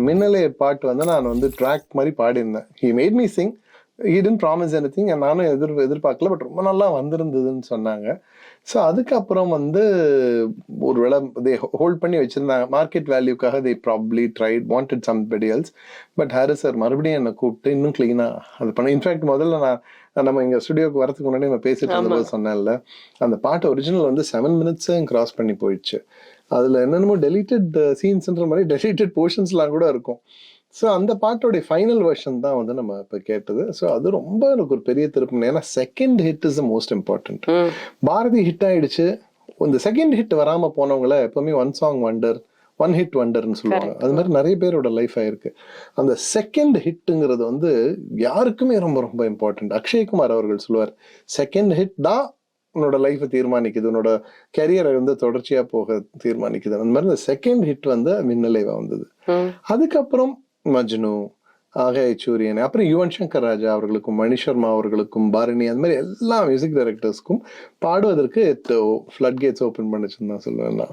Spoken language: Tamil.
மின்னலே பாட்டு வந்து நான் வந்து ட்ராக் மாதிரி பாடியிருந்தேன். He made me sing. He didn't promise anything. நானும் எதிர்பார்க்கல. பட் ரொம்ப நல்லா வந்திருந்ததுன்னு சொன்னாங்க. ஸோ அதுக்கப்புறம் வந்து ஒரு வேளை தே ஹோல்ட் பண்ணி வச்சிருந்தாங்க. மார்க்கெட் வேல்யூக்காக they probably tried wanted somebody else. But Harris sir மறுபடியும் என்னை கூப்பிட்டு இன்னும் கிளீனாக அது பண்ண. இன்ஃபேக்ட் முதல்ல நம்ம இங்கே ஸ்டுடியோக்கு வரதுக்கு முன்னாடி நம்ம பேசிட்டு இருந்தபோது சொன்னேன்ல, அந்த பாட்டு ஒரிஜினல் வந்து 7 minutes கிராஸ் பண்ணி போயிடுச்சு. அதில் என்னென்னமோ டெலிட்டட் சீன்ஸ்ன்ற மாதிரி டெலிட்டட் போர்ஷன்ஸ்லாம் கூட இருக்கும். ஸோ அந்த பாட்டோடைய ஃபைனல் வெர்ஷன் தான் வந்து நம்ம இப்போ கேட்டது. ஸோ அது ரொம்ப எனக்கு ஒரு பெரிய திருப்பம். ஏன்னா second hit is the most important. Bharathi hit ஆயிடுச்சு. இந்த செகண்ட் ஹிட் வராமல் போனவங்கள எப்பவுமே one song wonder, one hit வண்டர்னு சொல்லுவாங்க. அது மாதிரி நிறைய பேரோட லைஃப் ஆயிருக்கு. அந்த செகண்ட் ஹிட்டுங்கிறது வந்து யாருக்குமே ரொம்ப ரொம்ப இம்பார்ட்டன்ட். அக்ஷய்குமார் அவர்கள் சொல்லுவார், செகண்ட் ஹிட் தான் உன்னோட லைஃபை தீர்மானிக்குது, உன்னோட கரியரை வந்து தொடர்ச்சியா போக தீர்மானிக்குது. அந்த மாதிரி இந்த செகண்ட் ஹிட் வந்து மின்னலேவா வந்தது. அதுக்கப்புறம் மஜ்னு, ஆகாய சூரியன், அப்புறம் யுவன் சங்கர் ராஜா அவர்களுக்கும் மணி சர்மா அவர்களுக்கும் பாரணி, அந்த மாதிரி எல்லா மியூசிக் டைரக்டர்ஸ்க்கும் பாடுவதற்கு ஃப்ளட் கேட்ஸ் ஓப்பன் பண்ணிச்சுன்னு தான் சொல்லுவேன் நான்.